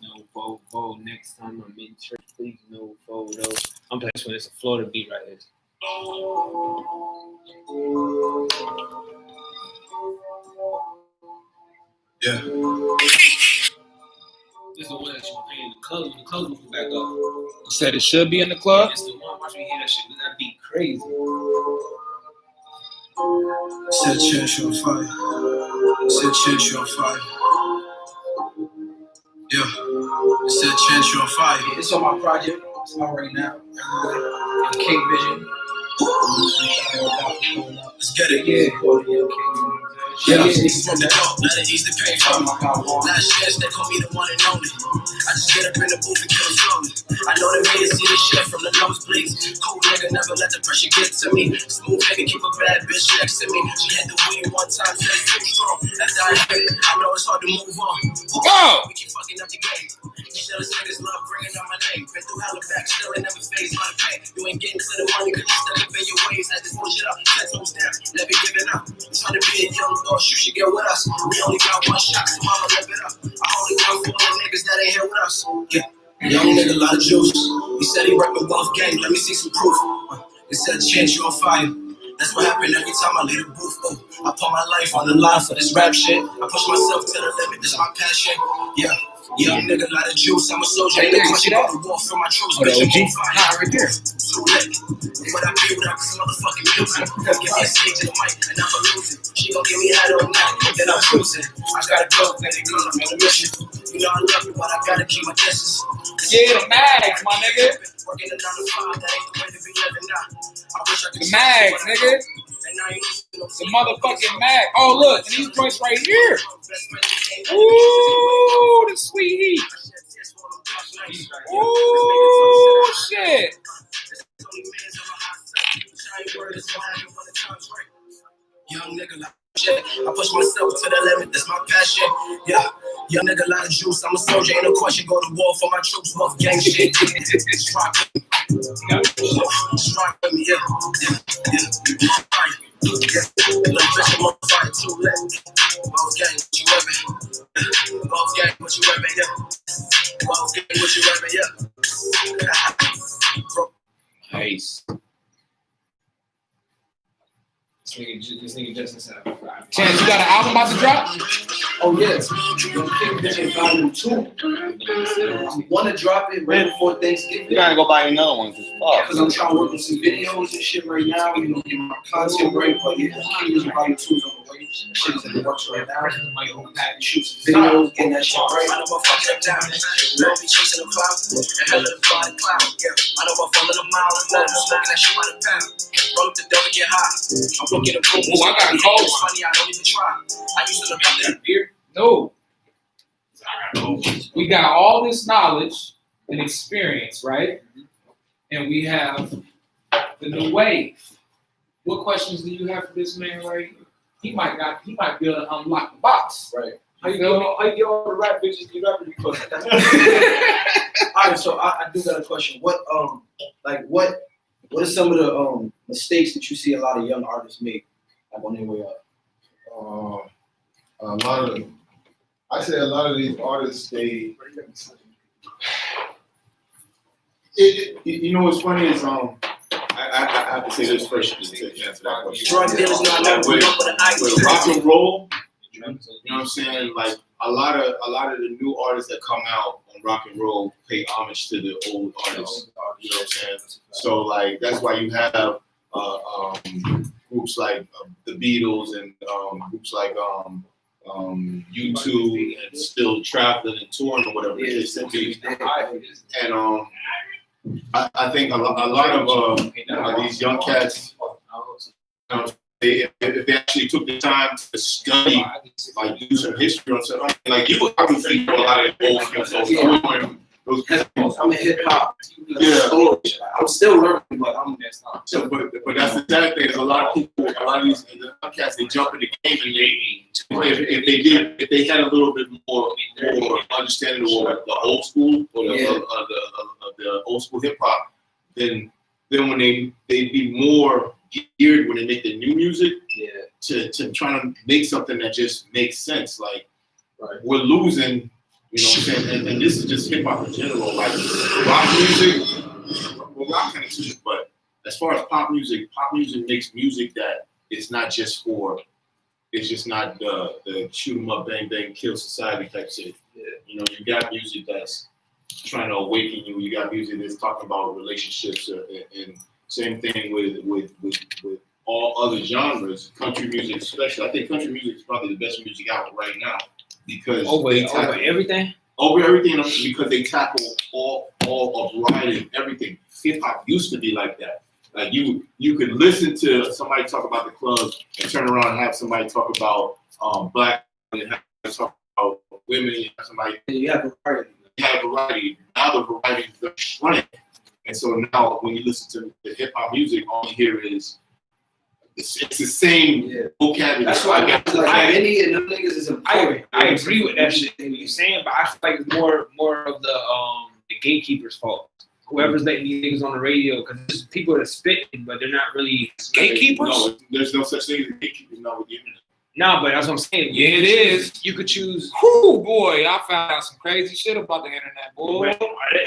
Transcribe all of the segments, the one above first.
No vote. Next time I'm in church, please no photo. I'm playing when it's a Florida beat right here. Yeah. This is the one that you pay in the club. The club will back up. You said it should be in the club? It's the one. Watch me hear that shit. That'd be crazy. Said church on fire. Said church on fire. Yeah. Said church on fire. Yeah, it's on my project. It's out right now. Everywhere. King Vision. Let's get it. Yeah. Yeah, niggas from the dope, let it ease the pain from me. Last chance, they call me the one and only. I just get up in the booth and kill them slowly. I know they made it see this shit from the nosebleeds. Cool nigga, never let the pressure get to me. Smooth nigga, keep a bad bitch next to me. She had the weed one time, said it's too strong. After I hit it, I know it's hard to move on. Whoa! We keep fucking up the game. These jealous niggas love bringing up my name. Been through hella back, still ain't never phased by the pain. You ain't getting to the money, cause you stuck up in your ways. I just push it up, 10 toes down, never giving up. I'm trying to be a young boss, you should get with us. We only got one shot, so mama live it up. I only want 4 niggas that ain't here with us. Yeah, young nigga, lot of juice. He said he reppin' both gang, let me see some proof. He said chance you on fire. That's what happened every time I leave the booth. Oh, I put my life on the line for this rap shit. I push myself to the limit, this my passion. Yeah, young nigga, lot of juice. I'm a soldier, ain't no question about the war for my troops. Bitch, I'm on fire. Right there. Too late. What I do without this motherfucking music. Give me a stage to the mic and I'ma lose it. She gon' give me head all night, then I'm cruising. I gotta go, nigga, cause I'm on a mission. You know I love you, but I gotta keep my distance. Yeah, the mags, my nigga. Working a 9 to 5, that ain't the way to be living now. I wish I could The mags, nigga. The motherfucking mag. Oh, look, and these joints right here. Ooh, the sweet heat. Ooh, shit. Young nigga, like shit. I push myself to the limit, that's my passion. Yeah, young nigga, lot of juice. I'm a soldier, ain't no question. Go to war for my troops, love gang shit. Just rock with me, yeah. Like bitch, I'm on fire, too late. Love gang, what you rapping? Love gang, what you rapping, yeah. Love gang, what you rapping, yeah. Nice. This nigga Justin said, Chance, you got an album about to drop? Oh, yes. King Vision Volume 2. I want to drop it right before Thanksgiving. You gotta go buy another one. Because I'm trying to work on some videos and shit right now. You know, get my content right. But yeah, King Vision Volume 2 is on the way. Shit is in the works right now. Shoot some videos, getting that shit right. I know my fuck up down. Don't be chasing the cloud. And hell of the flying cloud. Yeah, I know my phone in a mile. And let them smoking that shit by the pound. Roll up the dough and get high. I'm looking at boom. Oh, I got a cold. It's funny, I don't even try. I used to look up that beer. No. We got all this knowledge and experience, right? And we have the new wave. What questions do you have for this man right here? He might be able to unlock the box. Right. How you know? How you get all the rap bitches you rapping because? All right, so I do got a question. What are some of the mistakes that you see a lot of young artists make, like on their way up? I say a lot of these artists, you know what's funny is I have to say this first to answer that question. With rock and roll, you know what I'm saying? Like a lot of the new artists that come out on rock and roll pay homage to the old artists. You know what I'm saying? So like that's why you have groups like the Beatles and groups like U2 and still traveling and touring or whatever it is. And I think a lot of these young cats, if they actually took the time to study, like do some history on something, like you would obviously know a lot of old people. I'm a hip hop. Yeah. I'm still learning, but I'm so, but that's the sad thing is a lot of these cats, they jump in the game and if they had a little bit more understanding of the old school or the old school hip hop, then when they'd be more geared when they make the new music to try to make something that just makes sense. Like Right. We're losing, you know what I'm saying? And this is just hip hop in general. Like rock music, well, rock kind of too, but as far as pop music makes music that it's not just for, it's just not the shoot 'em up, bang bang, kill society type shit. Yeah. You know, you got music that's trying to awaken you. You got music that's talking about relationships, and same thing with all other genres. Country music, especially. I think country music is probably the best music out right now because over everything. Over everything, because they tackle all a variety of everything. Hip hop used to be like that. Like you could listen to somebody talk about the clubs and turn around and have somebody talk about black and have talk about women and have somebody. You have variety. You have variety. Now the variety is shrunk. And so now when you listen to the hip hop music, all you hear is it's the same vocabulary. That's why any and them niggas is important. I agree with that shit that you're saying, but I feel like it's more of the gatekeepers' fault. Whoever's letting these niggas on the radio, because there's people that are spitting, but they're not really gatekeepers. No, there's no such thing as gatekeepers now with the internet. No, but that's what I'm saying. Yeah, it is. You could choose. Whoo, boy, I found out some crazy shit about the internet, boy.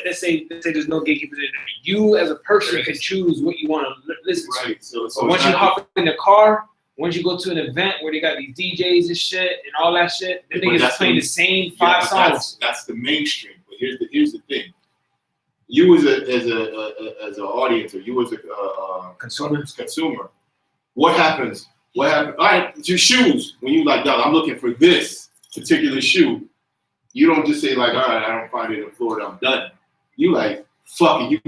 Let's say there's no gatekeepers in there. You as a person can choose what you want to listen to. Right. So once you hop in the car, once you go to an event where they got these DJs and shit and all that shit, the niggas is playing the same 5 songs. That's the mainstream. But here's the thing. You as an audience, or you as a consumer, what happens? What happened? All right, it's your shoes. When you like, I'm looking for this particular shoe, you don't just say like, all right, I don't find it in Florida, I'm done. You like, fuck it. You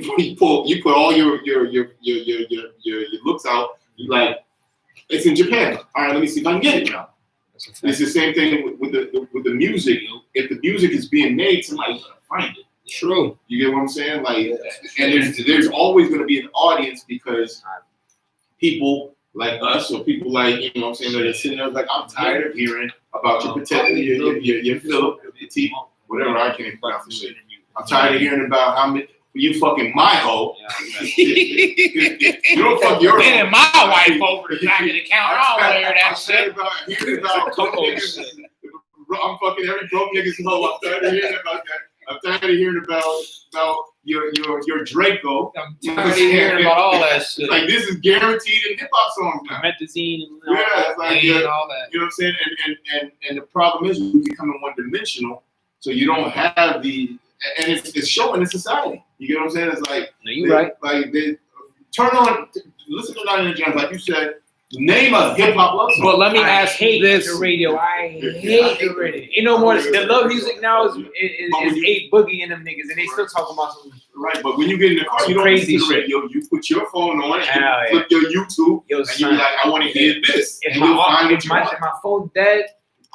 put all your looks out. You like, it's in Japan. All right, let me see if I can get it now. It's the same thing with the music. If the music is being made, somebody's gonna find it. True. You get what I'm saying? Like, and there's always gonna be an audience because people like us or people like, you know what I'm saying, that are sitting there like, I'm tired of hearing about your potato, your Philip, your teeth, whatever, I can't pronounce the shit. I'm tired of hearing about how many you fucking my hoe. You don't fuck your hoe. And my wife over the back of the counter. I don't want to hear that shit. Hearing about I'm fucking every broke nigga's hoe. I'm tired of hearing about that. I'm tired of hearing about your Draco. I'm tired of hearing about all that shit. Like this is guaranteed in hip hop songs now. Methazine and it's like and all that. You know what I'm saying? And the problem is we're becoming one dimensional, so you don't have the and it's showing in society. You get what I'm saying? It's like no, you're right. Like they turn on, listen to 99 Jams, like you said. Name a hip hop love song. But let me ask this: the radio. I hate the radio. You know what? The love music now is 8 Boogie and them niggas, and they still talking about some. Right, but when you get in the car, you don't listen to the radio. You put your phone on and you flip your YouTube, and you be like, I want to hear this. If my phone dead,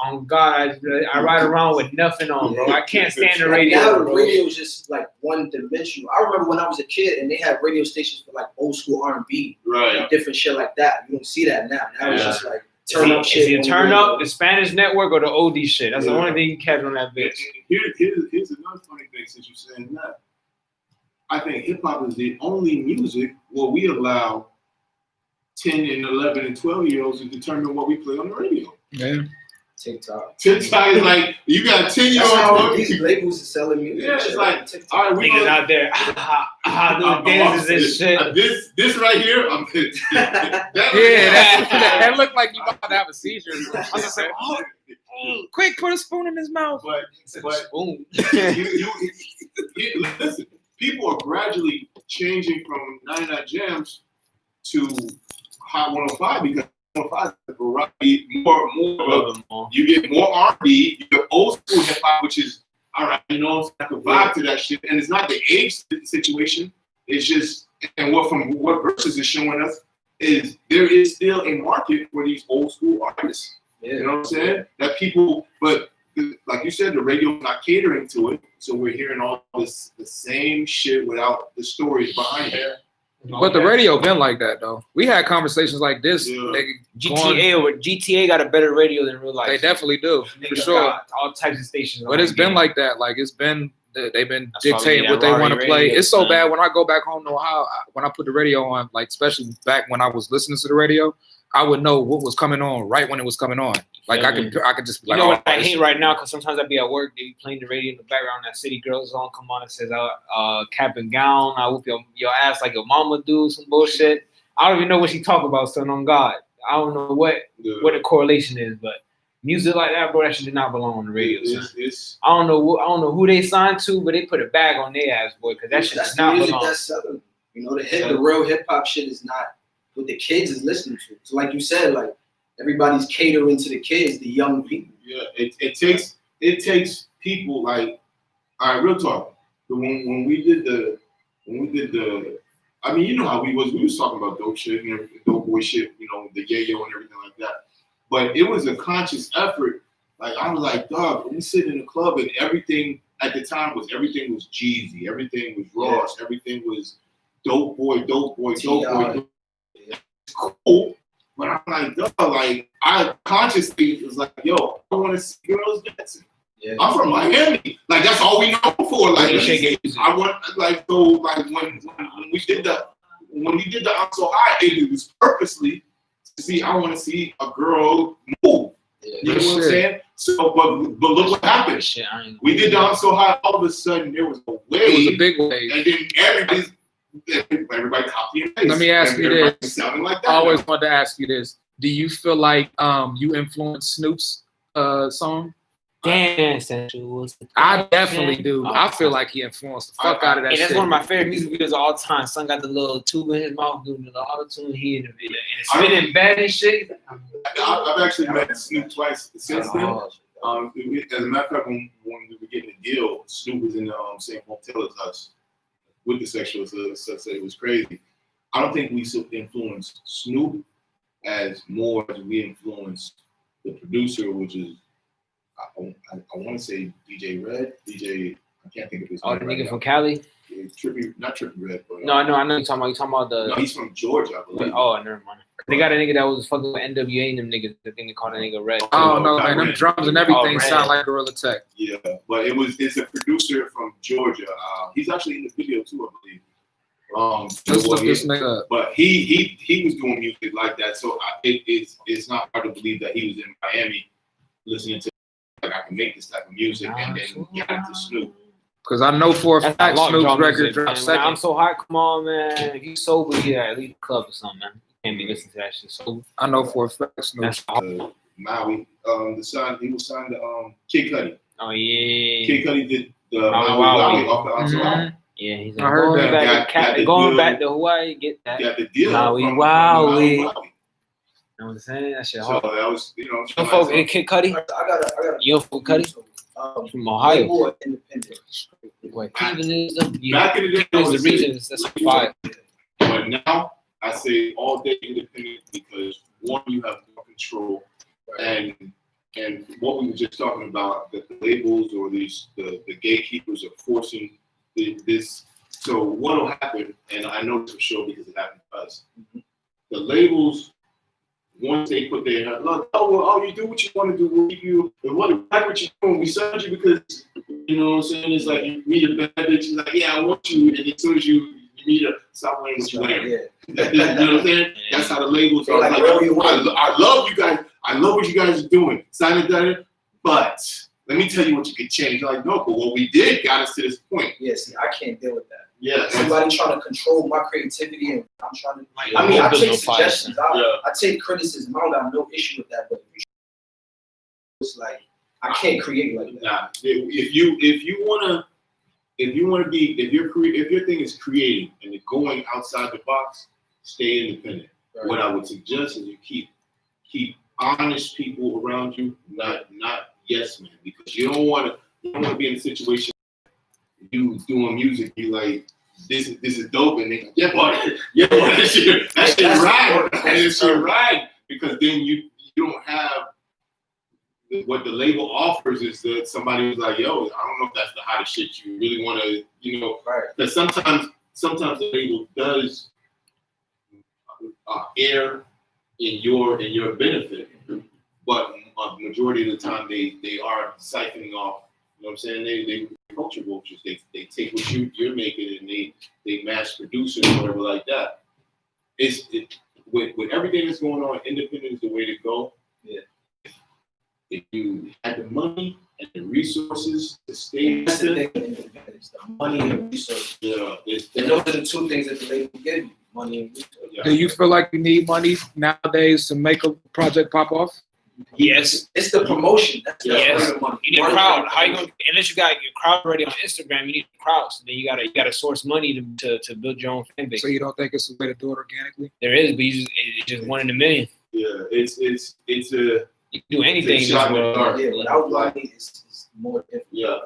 on God, I ride around with nothing on, bro. I can't stand the radio. Now the radio is just like one dimensional. I remember when I was a kid and they had radio stations for like old school R&B, right? And different shit like that. You don't see that now. Now it's just like turn up shit. You turn up the Spanish network or the oldie shit. That's the only thing you catch on that bitch. Here's another funny thing since you're saying that. I think hip hop is the only music where we allow 10 and 11 and 12-year-olds to determine what we play on the radio. Yeah. TikTok is like you got 10-year-olds. These labels are selling music. Yeah, it's like TikTok. All right, we niggas out there doing dances and shit. This right here, I'm that looked like you about to have a seizure. I was just like, quick, put a spoon in his mouth. But spoon. Listen, people are gradually changing from 99 Jams to Hot 105 because variety, more. You get more R&B, you get old school hip hop, which is all right. You know, it's like a vibe to that shit, and it's not the age situation. It's just, and what Versus is showing us is there is still a market for these old school artists. Yeah. You know what I'm saying? That people, but like you said, the radio's not catering to it, so we're hearing all the same shit without the stories behind it. But the radio been like that though. We had conversations like this. Yeah. GTA got a better radio than real life. They definitely do, for sure. All types of stations. But it's been like that. Like it's been, they've been dictating what they want to play. It's so bad when I go back home to Ohio, when I put the radio on, like especially back when I was listening to the radio, I would know what was coming on right when it was coming on. Like Yeah, I could just be You like, know what oh, I this hate shit- right now? Because sometimes I be at work, they be playing the radio in the background. That City Girls song come on and says, "Cap and gown, I whoop your ass like your mama do," some bullshit. I don't even know what she talk about. Son, on God, I don't know what the correlation is, but music like that, bro, that shit did not belong on the radio. Son. I don't know who they signed to, but they put a bag on their ass, boy, because that shit That's does the not music belong. that's selling. You know, the real hip hop shit is not what the kids is listening to. So like you said, like everybody's catering to the kids, the young people. Yeah, it takes people like, all right, real talk. When we did the, I mean, you know how we was talking about dope shit and everything, dope boy shit, you know, the yayo and everything like that. But it was a conscious effort. Like I was like, dog, when we sit in the club and everything at the time was Jeezy, everything was Ross, everything was dope boy. It's cool. But I'm like, dog, like I consciously was like, yo, I want to see girls dancing. Yeah. I'm from Miami. Like that's all we know for. Like I want like so like when we did the I'm So High, it was purposely to see. I want to see a girl move. Yeah. You know what I'm saying? So, but look what happened. We did the I'm So High. All of a sudden, there was a wave. It was a big wave. And then everybody copied and pasted. Let me ask you this. Sounding like that I always now. wanted to ask you this. Do you feel like you influenced Snoop's song? Damn, sensuals. I definitely do. I feel like he influenced the fuck out of that And shit. that's one of my favorite music videos of all time. Son got the little tube in his mouth doing the auto-tune here and it's spinning bad and shit. I've actually met Snoop twice since then. As a matter of fact, when we were getting a deal, Snoop was in the same hotel as us with the sexual assault. It was crazy. I don't think we influenced Snoop as more as we influenced the producer, which is I want to say DJ Red. I can't think of his name. Oh, the nigga from Cali? Not Trippy Red, but No, I know you're talking about. You're talking about the. No, he's from Georgia, I believe. Oh, never mind. They got a nigga that was fucking with NWA and them niggas. I think they called a nigga Red. Oh no, man, them drums and everything Red. sound like Gorilla Tech. Yeah, but it's a producer from Georgia. He's actually in the video too, I believe. Let's look this nigga up. But he was doing music like that, so it's not hard to believe that he was in Miami listening to like I can make this type of music and then get into Snoop. Because I know for a fact Snoop's record dropped second. I'm so hot. Come on, man. If you sober, yeah, leave the club or something, man. You can't be listening to that shit sober. I know for a fact Snoop. Maui, he was signed to Kid Cudi. Oh yeah. Kid Cudi did the Maui off the I'm So High. Yeah, he's I heard that. Going back to Hawaii, get that. Got the deal. Maui. From Maui. You know what I'm saying? That shit So hard. that was, you know. You folk Kid Cudi? I got You don't fuck Cudi? From Ohio. More independent. Boy, Cleveland is the Back in the day, Cleveland's the reason that's fire. But now I say all day independent because one, you have more control, and what we were just talking about, that the labels or the gatekeepers are forcing this. So what will happen? And I know this for sure because it happened to us. The labels, once they put their hand, look, you do what you want to do. We'll keep you. And what you're doing? We signed you because you know what I'm saying. It's like you meet a bad bitch. It's like, yeah, I want you. And as soon as you meet her, stop wearing what you wear. Yeah. You know what I'm saying? That's how the labels are. Like, I love you guys. I love what you guys are doing. Sign it down. But let me tell you what you could change. You're like, no, but what we did got us to this point. Yeah, see, I can't deal with that. Yeah. Somebody trying to control my creativity, and I'm trying to. I mean, I take suggestions. I take criticism. I don't have no issue with that, but it's like I can't create like that. Nah, if you wanna be, if your thing is creating and you're going outside the box, stay independent. Right. What I would suggest is you keep honest people around you, not yes men, because you don't want to be in a situation you doing music, you like this is dope, and they that shit right, because then you don't have what the label offers is that somebody was like, yo, I don't know if that's the hottest shit you really want to, you know, because sometimes the label does air in your benefit, but majority of the time they are siphoning off. You know what I'm saying? They culture vultures. They take what you're making and they mass produce it or whatever like that. With everything that's going on, independent is the way to go. Yeah. if you had the money and the resources to stay That's the active, thing in advantage, the money and resources. yeah, And those are the two things that the label give you, money and resources. yeah. Do you feel like you need money nowadays to make a project pop off? Yes. It's the promotion. That's Yes. where the money. You need a crowd. How you gonna, unless you got your crowd already on Instagram, you need crowds. Then you gotta source money to build your own fan base. So you don't think it's a way to do it organically? There is, but it's just 1 in a million. Yeah, it's a You can do anything in this shot in the world. dark. Yeah, without money, it's more difficult. Yeah,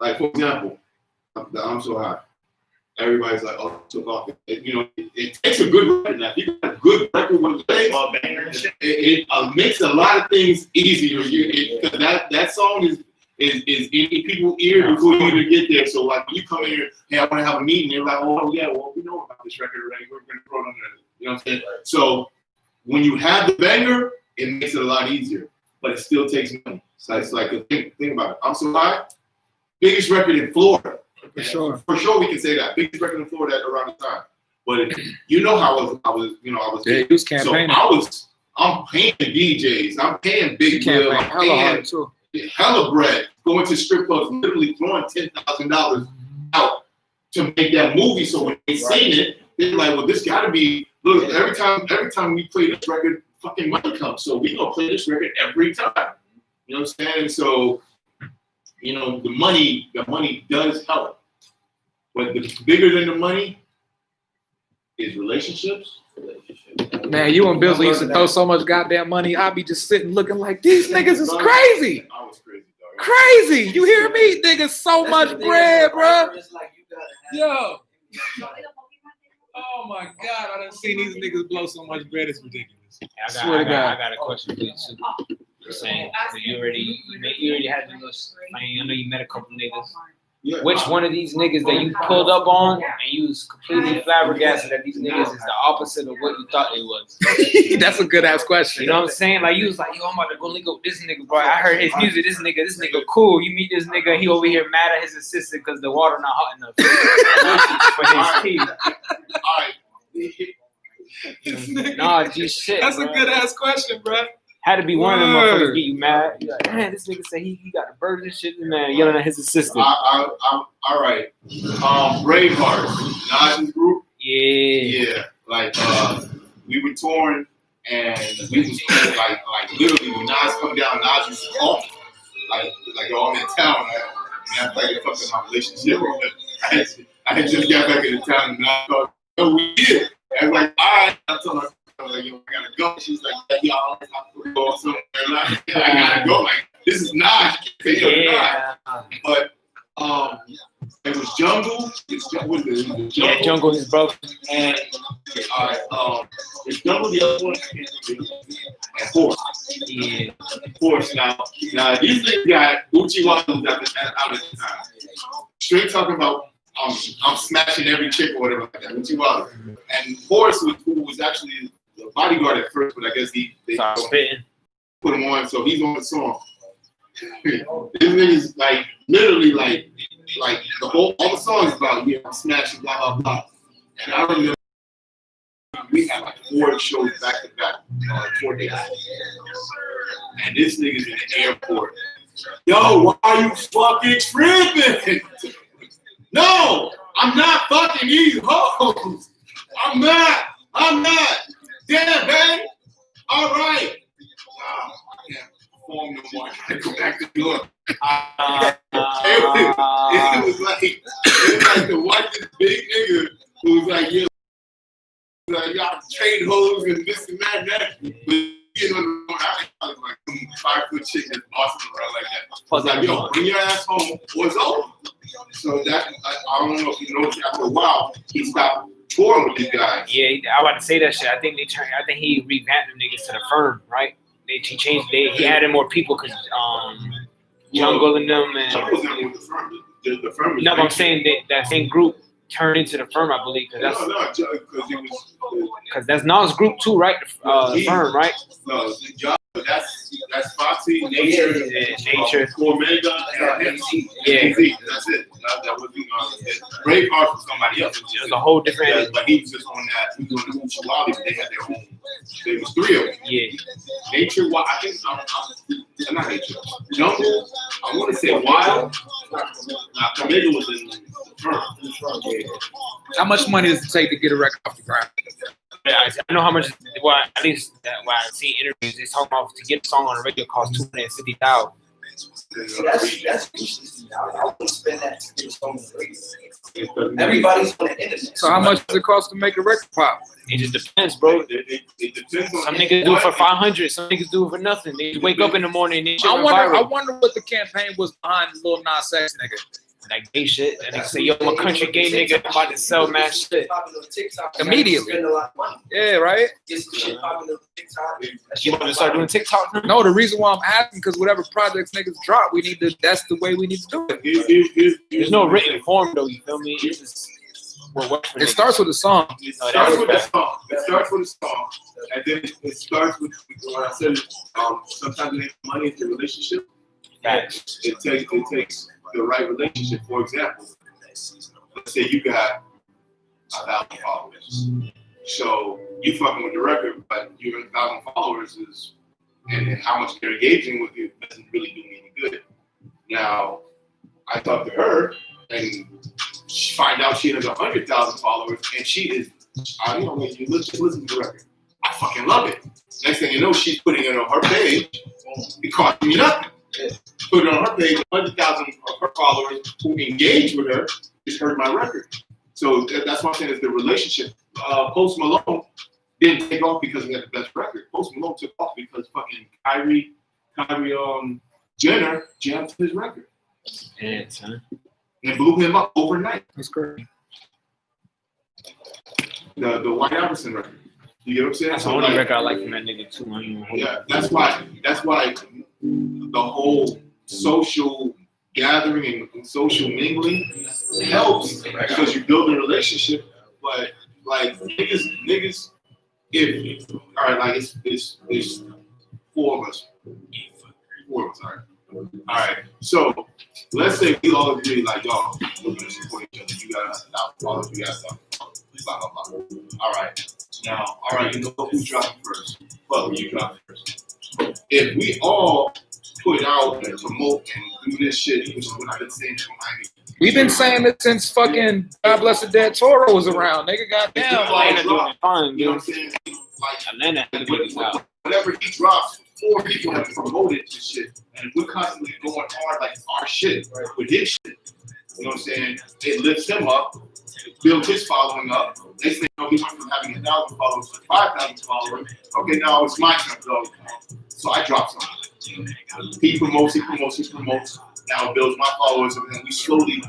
like for example, I'm so high. Everybody's like, oh, took off. It takes a good record. Now, if you got a good record with the it makes a lot of things easier. Because that song is in people's ear before you even get there. So like when you come in here, hey, I want to have a meeting. They're like, oh yeah, well we know about this record already. We're gonna throw it on there. You know what I'm saying? So when you have the banger, it makes it a lot easier. But it still takes money. So it's like think about it. I'm so high. Biggest record in Florida. For sure. For sure, we can say that. Biggest record in Florida at around the time. But you know how I was. Yeah, you was campaigning. So I'm paying DJs. I'm paying Big Bill. I'm hella hard paying too. hella bread. Going to strip clubs, literally throwing $10,000 out to make that movie. So when they seen it, they're like, "Well, this got to be." Look, every time we play this record, fucking money comes. So we gonna play this record every time. You know what I'm saying? So. The money does help. But the bigger than the money is relationships. Man, you and Bizzle used to throw so much goddamn money. I'd be just sitting looking like, these niggas is crazy. I was crazy, dog. Crazy. You hear me? Niggas so much bread, bro. Yo. Oh my God, I done seen these niggas blow so much bread. It's ridiculous. I got a question for you too. You're saying so you already had those. I know you met a couple niggas. Yeah, Which one of these niggas that you pulled up on and you was completely flabbergasted that these niggas is the opposite of what you thought they was? That's a good ass question. You know what I'm saying? Like you was like, yo, I'm about to go link up with this nigga, bro. I heard his music. This nigga cool. You meet this nigga, he over here mad at his assistant because the water not hot enough for his tea. All right. Nah, G shit. That's bro. a good ass question, bro. Had to be one of them Word. motherfuckers get you mad. You're like, man, this nigga say he got the bird and shit, man, yelling at his assistant. I'm all right. Braveheart, Naj's group. Yeah. Like we were touring and we was cool, like literally when Nas come down, Nas used to call me. Like yo, I'm in town. Man, I fucked up my relationship. I had just got back in the town and Nas called. Oh, we did. I was like, all right. I told her. I was like, yo, I gotta go. She's like, yeah, y'all have to go somewhere. Like, I gotta go. Like, this is Nas. Yeah. But it was Jungle. It's Jungle. Yeah, Jungle is broke. And it's Jungle. The other one. And Force. Yeah. Force. Now these things got Uchi Waddles out at the time. Straight talking about I'm smashing every chick or whatever like that. Uchi Waddles. And Force who was actually the bodyguard at first, but I guess they put him on, so he's on the song. This nigga's like literally like all the songs about I'm smashing blah blah blah. And I remember we had like 4 shows back to back, 4 days. And this nigga's in the airport. Yo, why are you fucking tripping? No, I'm not fucking these hoes. I'm not. Damn, babe. All right. Wow, I can't perform no more. I gotta go back to New York. It was like the whitest big nigga who was like, yo, y'all trade hoes and this and that and that. But you know, I was like 5-foot chick that's awesome around like that. I was like, yo, bring your ass home or it's over. So that I don't know if you know after a while he stopped touring with these guys. Yeah, I about to say that shit. I think he revamped them niggas to the firm, right? He changed. He added more people because Jungle and them and. Jungle's not with the firm. The firm. No, but I'm saying that same group turned into the firm, I believe. Because it was. Because that's Nas group too, right? The firm, right? No, that's Foxy, Nature, Nature, Omega, and yeah. That's it. That was Braveheart was somebody else. It was a whole different. But he was just on that. He was on the Uchi Wally, but they had their own There was 3 of them. Yeah. Nature, Wild, I think, not Nature. Jungle, I want to say Wild. Camilo was in the front. Yeah. How much money does it take to get a record off the ground? Yeah, I know how much. Well, at least when I see interviews, they talking about to get a song on the radio costs $250,000. That's I wouldn't spend that to get a song on the radio. Everybody's on the internet. So how much does it cost to make a record pop? It just depends, bro. It depends on Some niggas do it for 500. Some niggas do it for nothing. They wake up in the morning and they shit I went wonder viral. what the campaign was behind Lil Nas X nigga. Like gay shit, and they say, "Yo, I'm a country gay nigga about to sell mad shit." Immediately. Spend a lot of money. Yeah, right? Get some shit popular on TikTok. You want to start doing TikTok now? No, the reason why I'm asking because whatever projects niggas drop, that's the way we need to do it. There's no written form though. You feel me? It's just It starts with a song. It starts with a song. It starts with a song, and then it starts with what I said. Sometimes it ain't money; it's the relationship. Facts. It takes the right relationship. For example, let's say you got 1,000 followers. So you fucking with the record, but your 1,000 followers and how much they're engaging with you doesn't really do me any good. Now, I talk to her and find out she has 100,000 followers, and she is, when you just listen to the record, I fucking love it. Next thing you know, she's putting it on her page. It cost me nothing. Put it on her page, 100,000 of her followers who engage with her just heard my record. So that's what I'm saying is the relationship. Post Malone didn't take off because he had the best record. Post Malone took off because fucking Kyrie Jenner jammed to his record. Yeah, son. And blew him up overnight. That's great. The White Iverson record. You get what I'm saying? That's the only record I like from that nigga too. Yeah, that's why the whole social gathering and social mingling helps because you build a relationship. But like niggas, if all right, like it's 4 of us. 4 of us, all right. All right. So let's say we all agree, like y'all, we're gonna support each other. You got 1,000 followers, we got 1,000 followers, blah blah blah. All right. Now, all right, you know who's dropping first? Fuck, you drop first. If we all put out and promote and do this shit, which is what I've been saying for my We've been saying it since fucking God Bless the Dead Toro was around. Nigga, goddamn. Atlanta doing fine, you know dude. what I'm saying? Like Atlanta had to get out. whenever he drops, 4 people have promoted this shit. And if we're constantly going hard like it's our shit with his shit, you know what I'm saying? It lifts him up, builds his following up. They say, no, he went from having 1,000 followers to 5,000 followers. Okay, now it's my turn to go. So I drop something. He promotes. Now it builds my followers, and then we slowly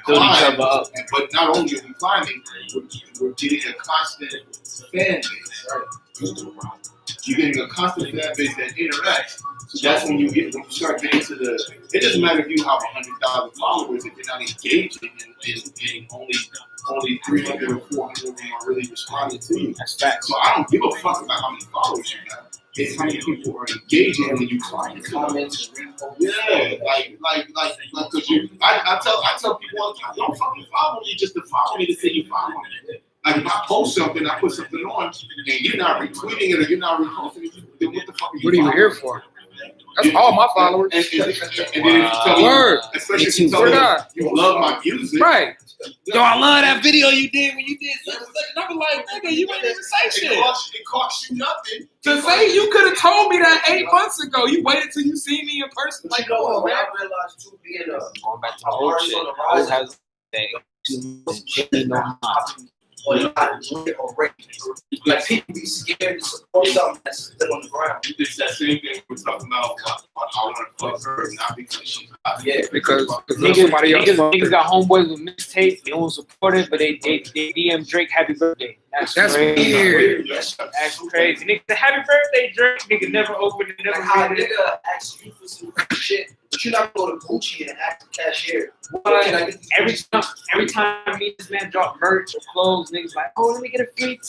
Build each climb. other up. But not only are we climbing, we're getting a constant fan base. Right? You're getting a constant fan base that interacts. So that's when you start getting to the. It doesn't matter if you have 100,000 followers if you're not engaging and only 300 or 400 of them are really responding to you. That's facts. So I don't give a fuck about how many followers you have. It's how many people are engaging when you comment. Comments. Yeah, because I tell people all the time, don't fucking follow me just to follow me to say you follow me. Like if I post something, I put something on, and you're not retweeting it or you're not reposting it, then what the fuck are you? What are you here for? That's all my followers. And then if you tell me, Word. especially if you tell me you love my music, Right. Yo, I love that video you did when you did such and such. And I was like, nigga, you ain't even say shit. It costs you nothing. To say you could have told me that 8 months ago. You waited till you see me in person. Like, Like, come on, man. I realized too being Going back to the whole shit. Who has or not lit or ready. Like people be scared to support something that's still on the ground. It's that same thing we're talking about. I want to fuck her, not because she's hot. Yeah, Because somebody else. Niggas got homeboys with mixtapes. They don't support it, but they DM Drake happy birthday. That's crazy. weird. That's crazy. Nigga, the happy birthday, Drake. Nigga never opened it, never like how a read it. nigga asks you for some shit, but you're not going to Gucci and ask the cashier. Every time me and this man drop merch or clothes, niggas like, oh, let me get a free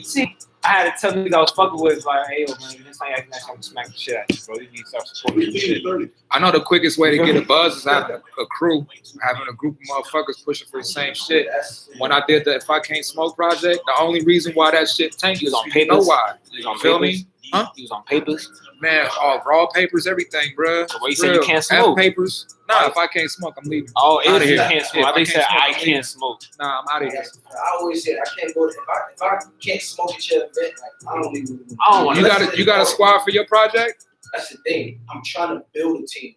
tee, I had to tell niggas I was fucking with, like, hey, yo, man, this time you acting like I'm gonna smack the shit out of you, bro. You need to start supporting this shit. I know the quickest way to get a buzz is having a crew, having a group of motherfuckers pushing for the same shit. When I did the If I Can't Smoke project, the only reason why that shit tanked is on you know papers? why. You was on Feel papers? me? Huh? You was on papers? Man, all raw papers, everything, bruh. So what you say you can't smoke? F papers. Nah, if I can't smoke, I'm leaving. Oh, Outta if you here. can't smoke. Yeah, I think said I I'm can't leaving. smoke. Nah, I'm out of here. I always said I can't go if I can't smoke at your event, like I don't even. I don't want You got a squad for your project? That's the thing. I'm trying to build a team.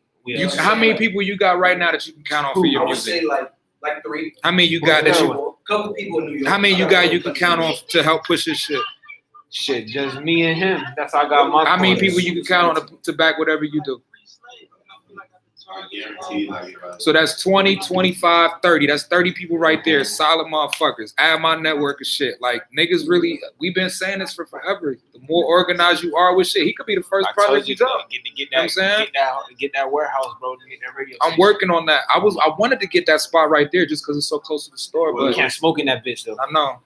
How many people you got right now that you can count on for your I would music? say like 3. How many you got that you? Couple people in New York. How many you got you can count on to help push this shit? Shit, just me and him. That's how I got my. How many quarters. people you can count on to back whatever you do? I guarantee, like, So that's 20, 25, 30. That's 30 people right there. Solid motherfuckers. Add my network of shit. Like, niggas really, we've been saying this for forever. The more organized you are with shit, he could be the first I told project you drop. Get You know what I'm saying? Get that warehouse, bro. To get that radio. I'm working on that. I wanted to get that spot right there just because it's so close to the store, But you but can't smoke in that bitch though. I know.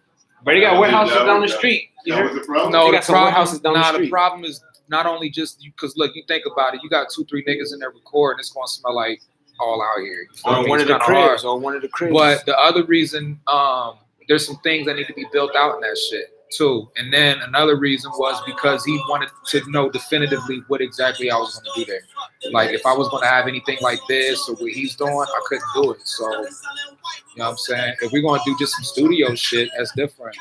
But they got warehouses down the street. You that was heard? the problem. No, They the got some problem, warehouses down the the street. problem is not only just because look, you think about it, you got 2-3 niggas in there recording, it's gonna smell like all out here. You feel Or me? one It's of the kinda hard. cribs. Or one of the cribs. But the other reason, there's some things that need to be built out in that shit too. And then another reason was because he wanted to know definitively what exactly I was going to do there. Like if I was going to have anything like this or what he's doing, I couldn't do it. So, you know what I'm saying? If we're going to do just some studio shit, that's different.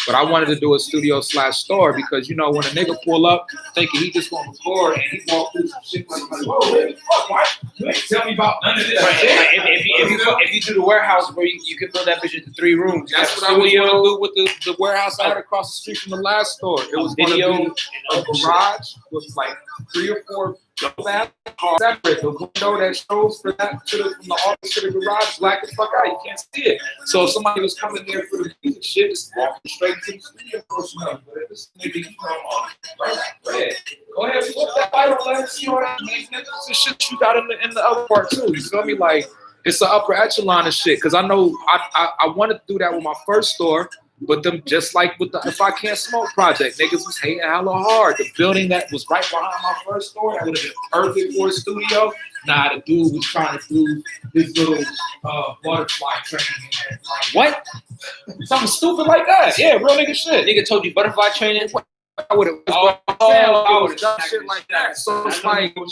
But I wanted to do a studio/store because, you know, when a nigga pull up thinking he just going to record and he walk through some shit like, whoa, what the fuck, why? You ain't tell me about none of this. Right, if you do the warehouse where you could build that bitch into 3 rooms. You That's got what I was studio, going to do with the warehouse I had across the street from the last store. It was going video, to be a garage with like 3 or 4 bathrooms separate. The window that shows for that from the office to the garage, black as fuck out. You can't see it. So if somebody was coming there for the music shit, just walking straight to the studio personnel. But if this nigga, you know, red, go ahead, flip that light on, let us see all that magnificent shit you got in the other part too. You feel me? Like it's an upper echelon of shit. Cause I know I wanted to do that with my first store. But them just like with the If I Can't Smoke project, niggas was hating hella hard. The building that was right behind my first store that would have been perfect for a studio. Nah, the dude was trying to do this little butterfly training in there. Like, what? something stupid like that. Yeah, real nigga shit. Nigga told you butterfly training. I would have I would have done shit like that. So it's like, you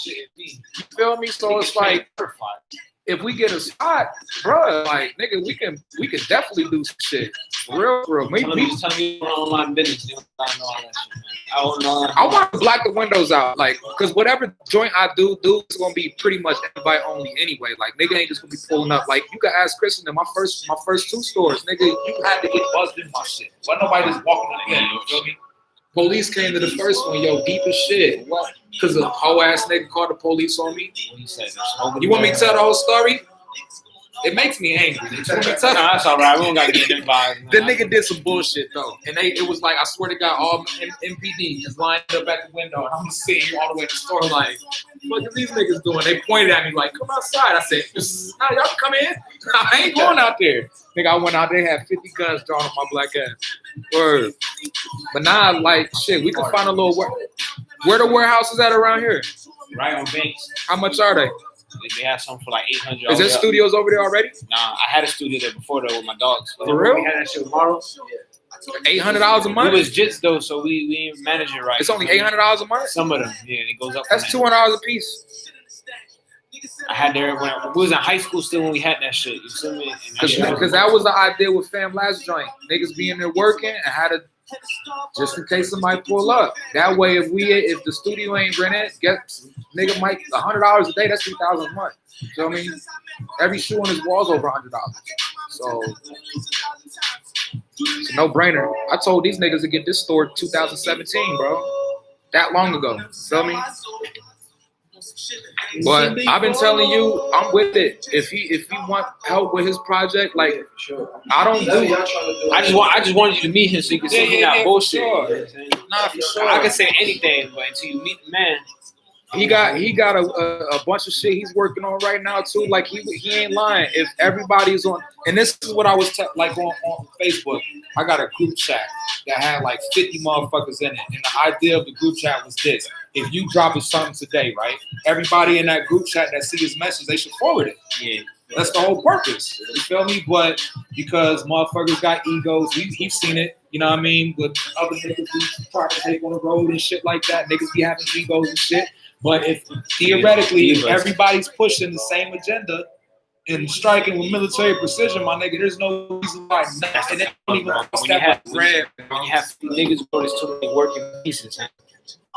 feel me? So it's like, if we get a spot, bro, like nigga, we can definitely do some shit. For real. Tell me your online business. You don't know all that shit, man. I don't know. I want to black the windows out, like, cause whatever joint I do is gonna be pretty much invite only anyway. Like, nigga ain't just gonna be pulling up. Like, you can ask Kristen in my first 2 stores, nigga, you had to get buzzed in my shit. But nobody just walking on the end, you feel me? Police came to the first one, yo, deep as shit. What? Cause a whole ass nigga called the police on me. You want me to tell the whole story? It makes me angry. You want me to tell? No, that's all right. We don't gotta get them vibes. The nigga did some bullshit though, and it was like, I swear to God, all MPD just lined up at the window, and I'm just sitting here all the way to the store like, what are these niggas doing? They pointed at me like, come outside. I said, nah, y'all come in. I ain't going out there. Nigga, I went out there, had 50 guns drawn on my black ass. Word. But now, like, shit, we can find a little where the warehouses at around here? Right on Banks. How much are they? They have some for like $800. Is there studios over there already? Nah, I had a studio there before though with my dogs. For real? We had that shit with models. $800 a We month? was jits though, so we didn't manage it right. It's only $800 a month? Some of them, yeah, it goes up. That's from there. $200 a piece. I had there when we was in high school still when we had that shit. You feel me? Because that was the idea with Fam Last Joint. Niggas be in there working and had to, just in case somebody pull up. That way, if the studio ain't rented, nigga might $100 a day. That's $3,000 a month. So I mean, every shoe on his wall's over $100. So it's a no-brainer. I told these niggas to get this store 2017, bro. That long ago. Feel me? But I've been telling you, I'm with it. If he want help with his project, like I don't do. I just wanted you to meet him so you can see he's not bullshit. Sure. Nah, for sure. I can say anything, but until you meet the man. He got a bunch of shit he's working on right now too. Like he ain't lying. If everybody's on, and this is what I was like on Facebook. I got a group chat that had like 50 motherfuckers in it. And the idea of the group chat was this. If you drop something today, right? Everybody in that group chat that see his message, they should forward it. Yeah. That's the whole purpose. You feel me? But because motherfuckers got egos, he's seen it, you know what I mean? With other niggas who try to take on the road and shit like that. Niggas be having egos and shit. But if theoretically, if everybody's pushing the same agenda and striking with military precision, my nigga, there's no reason why not. And it don't even cost that much bread. When you have niggas go, there's too many working pieces, man.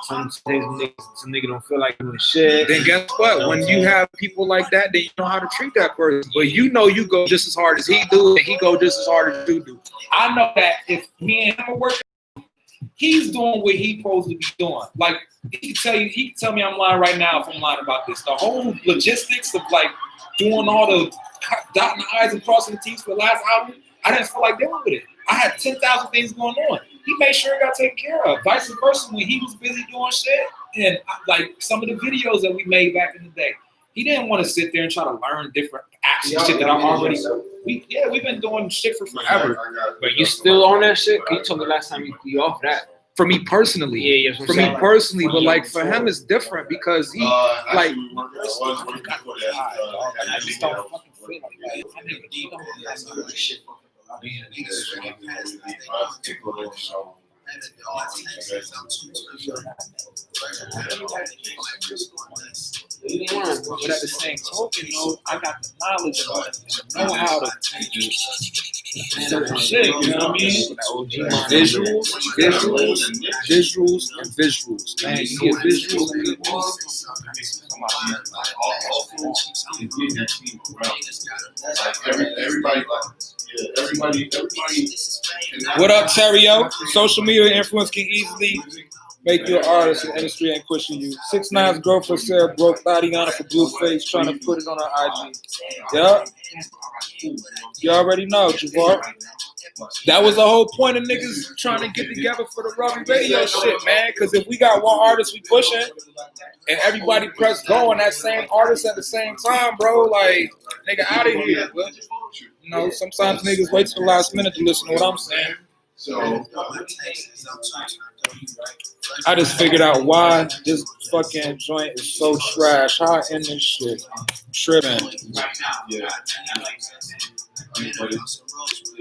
Some nigga don't feel like doing shit. Then guess what? When you have people like that, then you know how to treat that person. But you know you go just as hard as he do, and he go just as hard as you do. I know that if me and him are working, he's doing what he's supposed to be doing. Like he can tell me I'm lying right now if I'm lying about this. The whole logistics of like doing all the dotting the I's and crossing the T's for the last album, I didn't feel like dealing with it. I had 10,000 things going on. He made sure it got taken care of. Vice versa, when he was busy doing shit, and like some of the videos that we made back in the day, he didn't want to sit there and try to learn different action shit that I'm already. We've been doing shit for forever. But you still on that shit? Can you tell me last time you off that? For me personally, yeah, for me personally, but like for him it's different because he like. I just don't fucking feel like that. But at the same token, I got the knowledge of it, know how to certain shit, you know what I mean? Visuals, and visuals. Man, you get visuals and good ones. Everybody. What up, Terrio? Social media influence can easily make you an artist in the industry ain't pushing you. 6ix9ine's girlfriend Sarah broke Tatiana for Blueface trying to put it on her IG. Yup. You already know, Javar. That was the whole point of niggas trying to get together for the Rari radio shit, man. Because if we got one artist we pushing and everybody press go on that same artist at the same time, bro, like, nigga, out of here. But, you know, sometimes niggas wait till the last minute to listen to what I'm saying. So I just figured out why this fucking joint is so trash. How I end this shit? Tripping. yeah.